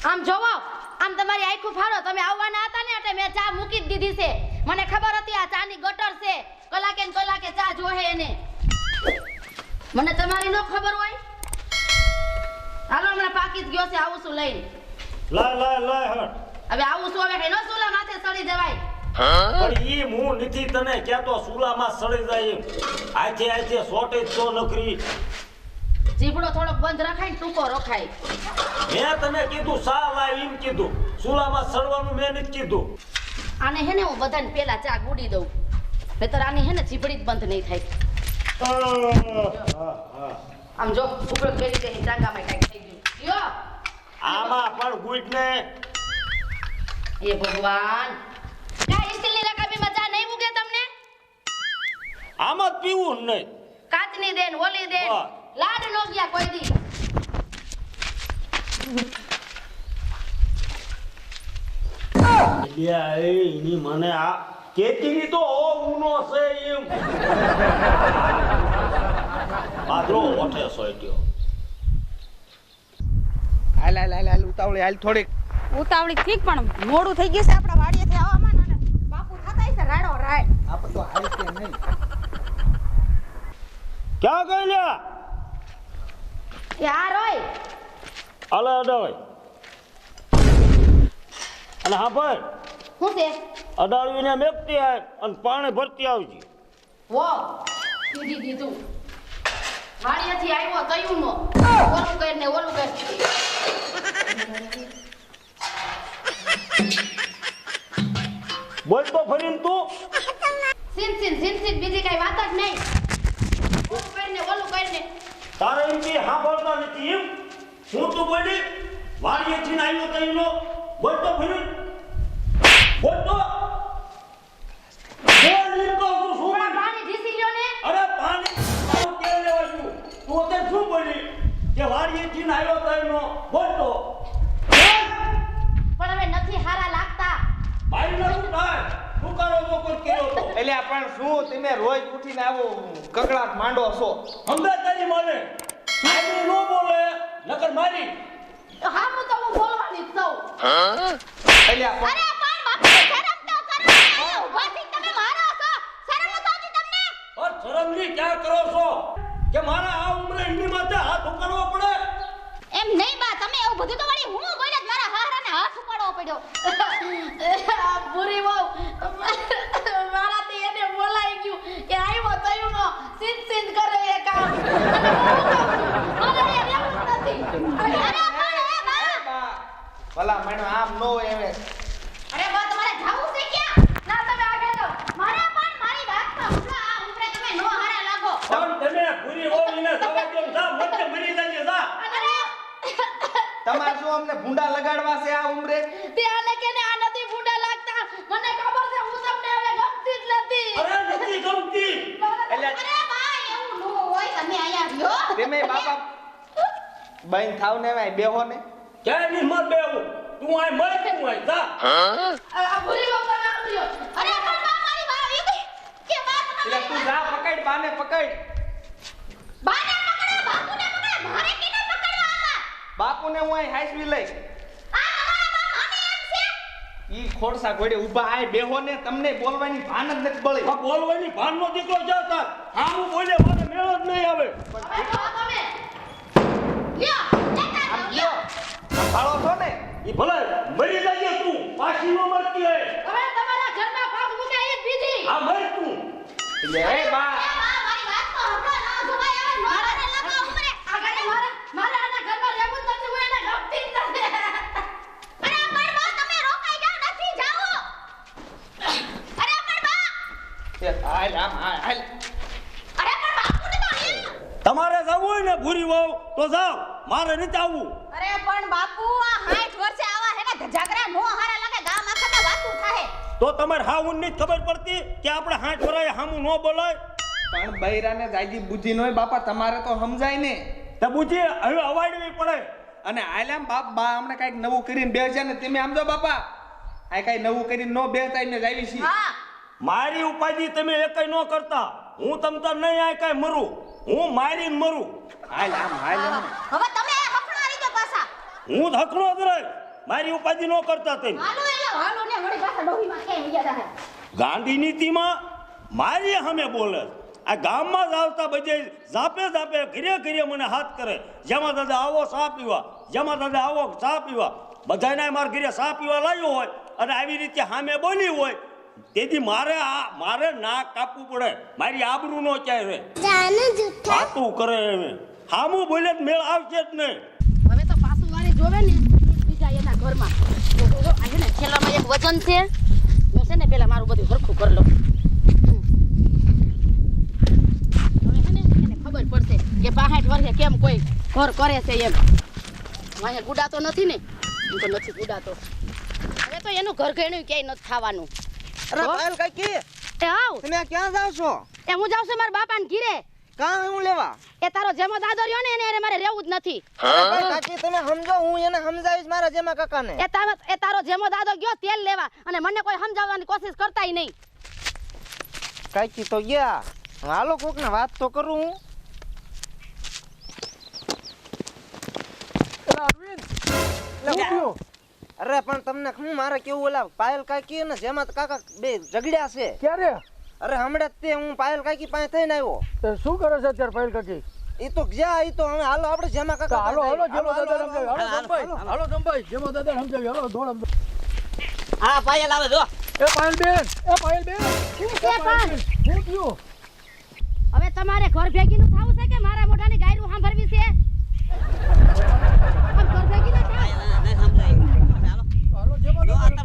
આમ જોવો, આમ તમારી આખું ફાળો તમે આવવાના હતા ને એટલે મેં ચા મૂકી જ દીધી છે. મને ખબર હતી આ ચાની ગટર છે, કલાકે ને કલાકે ચા જોહે એને. મને તમારી નો ખબર હોય? હાલો હમણાં પાકી જ ગયો છે, આવું છું લઈને. લાય હટ. હવે આવું છું, હવે કઈ નો સુલા માથે સડી જવાય. પણ ઈ હું નથી તને કહેતો સુલામાં સડી જાય. આથે સોટે તો નકરી. જીભડો થોડોક બંધ રખાય ને ટૂંકો રખાય. મેં તને કીધું સા લાવ એમ કીધું, સુલામાં સડવાનું મેં નથી કીધું. આને હે ને હું બધાને પેલા ચા ગુડી દઉં, નહીતર આની હે ને જીભડી જ બંધ નહીં થાય. આમ જો ઉપડો કરી દે, ટાંગામાં કાંઈક થઈ ગયું. લ્યો આમાં પણ ગુડ ને. એ ભગવાન, કાંઈ સ્ટીલની રકાબીમાં ચા નહીં મૂકે તમને? આમાં જ પીવું નહીં. કાચની દેન, ઓલી દેન, લાડ નો ગયા કોઈ દી. એની મને આ કેતી તો ઊનો છે એમ. આદરો ઓઠે સોટ્યો. હાલ ઉતાવળી હાલ થોડીક. ઉતાવળી ઠીક પણ મોડું થઈ ગયું છે આપણા વાડીએથી આવવામાં ને બાપુ થતાય છે રાડો રાડ. આપણે તો હાલ કે નહીં. ક્યાં ગઈ લ્યા? એ આ રોય અલે અડાય. અને હા ભાઈ, શું છે? અડાળવીને મેકતી આય અને પાણી ભરતી આવજી. વો કીધી દીધું. વાડીએથી આવ્યો તયું નો ઓલું કર ને ઓલું કર. બોલ તો ફરીને તું. સિન બીજી કઈ વાત જ નહીં. ઓલું કર ને ઓલું કર ને. તારે એમ કે સાંભળતા નથી એમ? હું તું બોલી વાડીએથી આવ્યો તઈનો. બોલ તો ફરી. બોલ તો. બોલ એમ કહું છું શું? થોડા પાણી ઢીસી લ્યો ને. અરે પાણી તારું તેલ લેવા છું. તું અત્યારે શું બોલી કે વાડીએથી આવ્યો તઈનો? બોલ તો. પણ હવે નથી હારા લાગતા. મારી નરું થાય. શું કરો છો કોઈ કર્યો તો? એટલે પણ શું તમે રોજ ઉઠીને આવો કકડાટ માંડો છો? હમદા તારી મને. આદમી નો બોલે નકર મારી. હા હું તો હું બોલવાની જ છું. એટલે અરે પણ બાપુ શરમ તો કરો. ઊભા થઈ તમે મારો છો. શરમ તો આવતી તમને? પણ શરમની ક્યાં કરો છો કે મારા આ ઉંમરે એમની માથે હાથ ઉપાડવો પડે? એમ નહીં બા, તમે એવું બધું તો વળી હું બોલ્યા મારા હારાને હાથ ઉપાડવો પડ્યો. પૂરી બહુ મારાથી એને બોલાઈ ગયું કે આવ્યો તયું નો સિન કરે એ કામ. અને એ રહેવું નથી. અરે પણ એ બા. ભલા મને આમ નો હોય એમ. અરે બા તમારે જાવું છે ક્યાં? ના તમે આગળ જાઓ. મારે પણ મારી વાત તો હમણાં આ ઉંમરે તમે નો હારા લાગો. પણ તમે પૂરી ઓળીને સવા કેમ જા મત મરી જાય જા. અરે તમારે શું અમને ભૂંડા લગાડવા છે આ ઉંમરે? તે આને કેને આ નથી ભૂંડા લાગતા. મને ખબર છે હું તમને હવે ગમતી જ નથી. અરે નથી ગમતી. એટલે અરે ભાઈ એવું નો હોય, તમે આયા રહ્યો. તમે બાપા બહેન થાવ ને ભાઈ બેહો ને. ક્યાંય ની મત બેવું. તું આય મર તું આય જા. આ ભૂરી ગયો તમે આવ્યો. અરે પણ બા મારી વાત એવી કે વાત એટલે તું જા પકડ બાને પકડ. બાને પકડો, બાપુને પકડો, મારે કેને પકડવા આવા? બાપુને હું અહીં હાઈસવી લઈ. આ તમારા બા માને એમ છે? ઈ ખોડસા ઘોડે ઊભા આય બેહો ને, તમને બોલવાની ભાન જ નથી બળી. આ બોલવાની ભાનનો દીકરો જાતા. આમ બોલે મને મેળ જ નહીં આવે. હવે તો તમે લ્યો લેતા આમ જાઓ, લ્યો. લ્યો. ભાળો છો ને? ઈ ભલે મરી જાય તું પાછી નો મરતી હે. હવે તમારા ઘરના ભાગ મૂકે એ જ બીજી. આ મર તું. એટલે એ બા એ બા મારી વાત તો હમણાં ના જોવાય. હવે મારાને લગા ઉમરે આગળ મારે આના ઘરમાં રહેવું જ નથી. હું એને ગમતી જ નથી. અરે પણ બા તમે રોકાઈ જાઓ, નથી જાઓ. અરે પણ બા. એ હાલ આમ હાલ. અરે પણ બાપુને તો લ્યો. તમારે જવું હોય ને ભૂરી વહુ તો જાવ. મારે નથી આવવું. અરે પણ બાપુ આ 60 વર્ષે આવા હે ને ઝઘડા નો હારા લાગે, ગામ આખામાં વાતું થાહે. તો તમારે હા ઊન ની ખબર પડતી કે આપણે હાથ વરાય હામું ન બોલાય. પણ બૈરાને જાજી બુદ્ધિ નોય બાપા, તમારે તો સમજાય ને. તે બુદ્ધિ હવે અવાડવી પડે. અને આલામ બાપ બા હમણાં કઈક નવું કરીને બેસે ને તમે આમ જો બાપા આ કઈ નવું કરીને નો બેસતા ને જાવી છી. હા મારી ઉપાધિ તમે એકય ન કરતા. હું તમ તાર નહીં આ કઈ મરું. હું મારીને મરું. હાલ આમ હાલ આમ. હવે તમે હકણા આવી ગયો પાછા. હું ધકનો જ રહે. મારી ઉપાધિ ન કરતા તમે હાલો એલા હાલો ને વળી પાછા ડોહીમાં કેમ ગયા રહે ગાંધી નીતિમાં મારી સામે બોલે આ ગામમાં જ આવતા બધે ઝાપે ઝાપે ઘરે ઘરે મને હાથ કરે જેમાં દાદા આવો ચા પીવા જેમાં દાદા આવો ચા પીવા બધાને મારા ઘરે ચા પીવા લાવ્યો હોય અને આવી રીતે સામે બોલી હોય તેથી મારે નાક કાપવું પડે મારી આબરૂ નો ક્યાંય રહે વાતું કરે એમ હામું બોલે જ મેળ આવશે જ નહીં હવે તો પાછું વારે જોવે ને બીજા એના ઘરમાં ઓહો આ છે ને થેલામાં એક વજન છે હું છે ને પેલા મારું બધું હરખું કરી લઉં હવે છે ને એને ખબર પડશે કે 65 વર્ષે કેમ કોઈ ઘર કરે છે એમ અહીંયા ગુડાતો નથી ને હું તો નથી ગુડાતો હવે તો એનું ઘર ઘેણું ક્યાંય નથી ખાવાનું અરે પાયલ કાકી એ આવ તમે ક્યાં જાવ છો એ હું જાઉં છું મારા બાપાને ઘીરે કાં હું લેવા એ તારો જેમો દાદો રહ્યો ને એને હારે મારે રહેવું જ નથી અરે ભાઈ કાકી તમે સમજો હું એને સમજાવીશ મારા જેમાં કાકાને એ તારો જેમો દાદો ગયો તેલ લેવા અને મને કોઈ સમજાવવાની કોશિશ કરતાય નહીં કાકી તો ગયા હાલો કોક ને વાત તો કરું હું અરે પણ તમને હું મારે કેવું ઓલા પાયલ કાકી ને જેમાં કાકા બે ઝઘડ્યા છે ક્યારે અરે હમણાં તે હું પાયલ કાકી પાસે થઈને આવ્યો તે શું કરે છે અત્યારે ફાઇલ કાકી એ તો ગયા એ તો હવે હાલો આપણે જેમાં તો કાકા હાલો હાલો પાસે જેમો હાલો, દાદા હાલો, સમજાવી હાલો દંભાઈ હાલો દંભાઈ જેમો દાદા સમજાવી હાલો દોડ હા પાયલ આવે જો એ પાયલ બેન શું થયું હવે તમારે ઘર ભેગીનું થાવું છે કે મારા મોઢાની ગાયરું સાંભળવી છે આમ ઘર ભેગી ન થાવ હાલો જેમો દાદા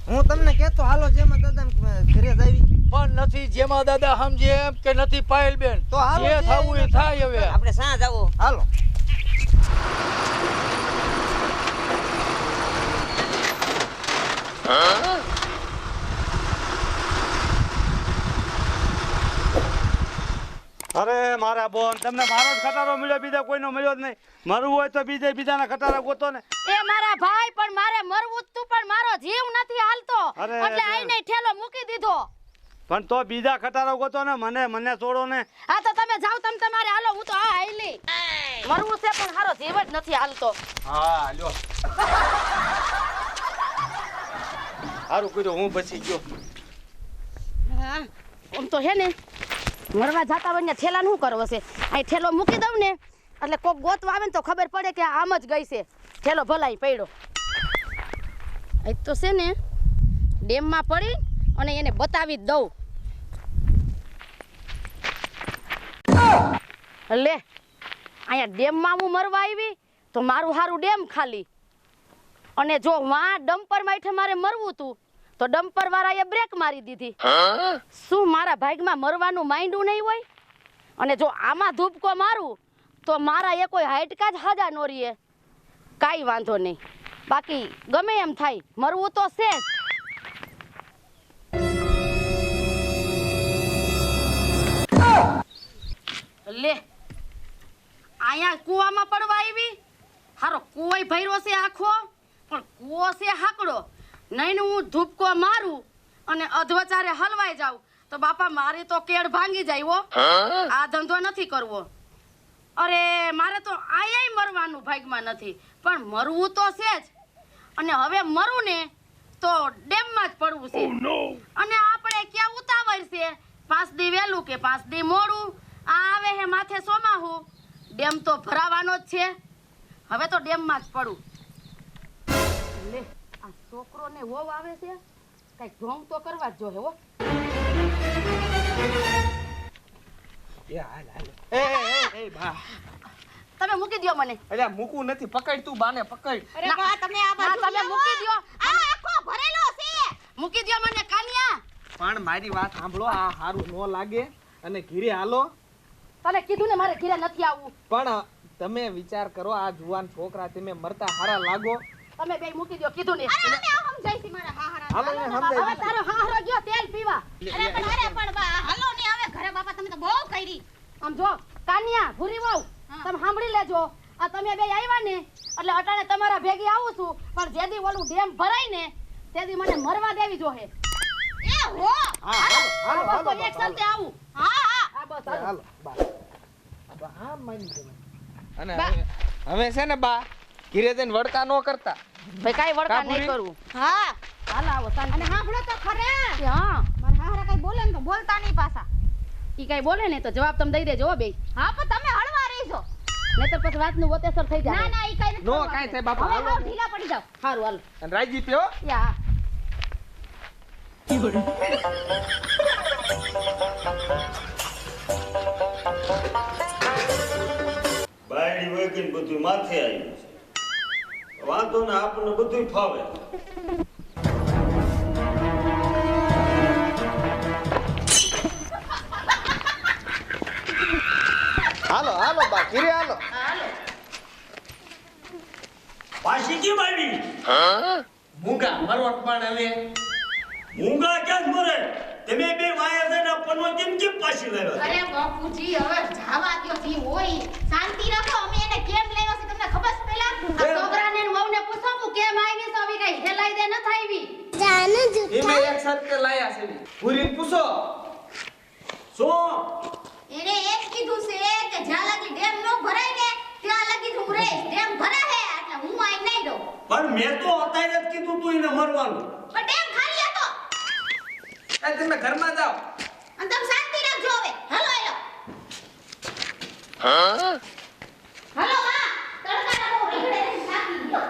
હું તમને કહેતો હાલો જેમાં દાદા ઘરે જ આવી પણ નથી જેમો દાદા સમજે એમ કે નથી પાયલ બેન તો હાલો જે જે થવું એ થાય હવે આપણે સાંજ આવો હાલો અરે મારા બોન તમને મારો જ ખટારો મળ્યો બીજા કોઈનો મળ્યો જ નહીં મરવું હોય તો બીજાના ખટારા ગોતો ને એ મારા ભાઈ પણ મારે મરવું જ તું પણ મારો જીવ નથી હાલતો અરે, એટલે આઈને ઠેલો મૂકી દીધો પણ તો બીજા ખટારો ગોતો ને મને છોડો ને હા તો તમે જાવ તમે તમારે હાલો હું તો આ હાઈલી મરવું છે પણ મારો જીવ જ નથી હાલતો હા લ્યો સારું કર્યું હું બચી ગયો હા આમ તો હે ને મરવા જાતા હોય ને ઠેલા શું કરવો છે આ ઠેલો મૂકી દઉં ને એટલે કોક ગોતવા આવે ને તો ખબર પડે કે આમ જ ગઈ છે ઠેલો ભલાઈ પડ્યો એક તો છે ને ડેમમાં પડી અને એને બતાવી જ દઉં લે અહીંયા ડેમમાં હું મરવા આવી તો મારું હારું ડેમ ખાલી અને જો વાં ડમ્પર માથે મારે મરવું તું તો ડમ્પર વાળાએ બ્રેક મારી દીધી શું મારા ભાગમાં મરવાનું માઇન્ડું નહીં હોય અને જો આમાં ધૂપકો મારું તો મારા એ કોઈ હાઈટકા જ હાજા નો રહીએ કાંઈ વાંધો નહીં બાકી ગમે એમ થાય મરવું તો છે જ લે અહીંયા કૂવામાં પડવા આવી હારો કૂવાય ભર્યો છે આખો પણ કૂવો છે હાકડો નહીં હું ધૂપકો મારું અને અધવચારે હલવાઈ જાઉં તો બાપા મારી તો કેડ ભાંગી જાય હો આ ધંધો નથી કરવો અરે મારે તો આયાય મરવાનું ભાગમાં નથી પણ મરવું તો છે જ અને હવે મરું ને તો ડેમમાં જ પડવું છે અને આપણે ક્યાં ઉતાવળ છે 5 દી વહેલું કે 5 દી મોડું આ આવે હે માથે સોમાહું ડેમ તો ભરાવાનો જ છે હવે તો ડેમમાં જ પડું લે આ છોકરો ને વહુ આવે છે કઈક ઢોંગ તો કરવા જ જોઈએ હો એ બા તમે મૂકી દ્યો મને અલ્યા મૂકું નથી પકડ તું બાને પકડ અરે બા તમે આ બાજુ તમે મૂકી દ્યો આ આખો ભરેલો છે મૂકી દ્યો મને કાનિયા પણ મારી વાત સાંભળો આ હારું ન લાગે અને ઘીરે હાલો તને કીધું ને મારે ઘરે નથી આવવું પણ તમે વિચાર કરો આ જુવાન છોકરા તમે મરતા હારા લાગો તમે બે મૂકી દ્યો કીધું ને અરે અમે સમજાઈ છે મારા હાહરા હાલો ને હવે સમજાય તારો હાહરો ગયો તેલ પીવા અરે પણ બા હાલો ને હવે ઘરે બાપા તમે તો બહુ કરી આમ જો કાનિયા ભૂરી વહુ તમે સાંભળી લેજો આ તમે બે આવ્યા ને એટલે અટાણે તમારા ભેગી આવું છું પણ જેદી ઓલું ડેમ ભરાય ને તેદી મને મરવા દેવી જોહે એ હો હા હાલો હાલો બસ તો હાલો એક સાથે આવું હા હા હા બસ હાલો. હાલો બા આ માની જવાય અને બા. હવે છે ને બા ઘીરે જઈને વડકા નો કરતા. ભાઈ કાઈ વળકા કાબુ નહીં નહીં? કરું હા હાલ આવો શાંતિ અને સાંભળો તો ખરે હા મારા હારા કઈ બોલે ને તો બોલતા નહીં પાછા. ઈ કાઈ બોલે ને તો જવાબ તમે દઈ દેજો હો બે હા પણ તમે હળવા રહીજો. નહીતર પછી રાતનું વતેસર થઈ જાય ના ના ઈ કઈ નથી નો કરવાનું. કાંઈ થાય બાપા, હવે હાલો. હાવ ઢીલા પડી જાવ. સારું હાલ અને રાજી પીઓ. યા બાયડી વળગીને બધું માથે આવ્યું છે વાંધો ને આપણને બધું ફાવે. હાલો હાલો બા ઘીરે હાલો. પાછી કેમ આવી? મૂંગા મરવટ પણ હવે મૂંગા ક્યાં જ મરે? તમે બે વાયા થઈને આ પનવા કેમ કેમ પાછી લાવ્યા? અરે બાપુજી હવે જાવા દ્યો જી હોય. શાંતિ રાખો. અમે એને કેમ લાવ્યા છે તમને ખબર છે પહેલા? આ છોકરાને ને વહુને પૂછો હું કેમ આવી છે આવી કઈ હેલાઈ દે ન થાઈવી એમે એક સાથે લાયા છે પૂરી પૂછો. શું એને એમ કીધું છે કે જ્યાં લગી ડેમ નો ભરાય ને ત્યાં લગી હું રહીશ. ડેમ ભરાહે એટલે હું આઈ નહીં રહું. પણ મેં તો અત્યારે જ કીધું તું એને મરવાનું. પણ ડેમ ખાલી હતો. એ તમે ઘરમાં જાઓ. અને તમે શાંતિ રાખજો હવે. હાલો હાલો માં તડકાના બહુ રીગડે રહીને થાકી ગયો.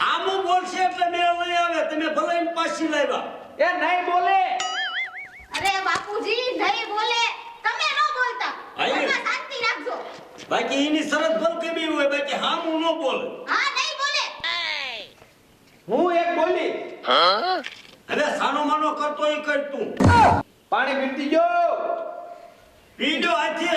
આમું બોલશે એટલે મેં લઈ આવે તમે ભલે એને પાછી લાવ્યા. એ નહીં બોલે. અરે બાપુજી નહીં બોલે. તમે ન બોલતા. આઈએ. ઘરમાં શાંતિ રાખજો. બાકી એની શરત ભલ કેવી હોય બાકી હામું ન બોલે. હા નહીં બોલે. હું એક બોલી. હવે સાનો માનો કરતો એ કર તું. પાણી પીતી ગયો. પીજો આથી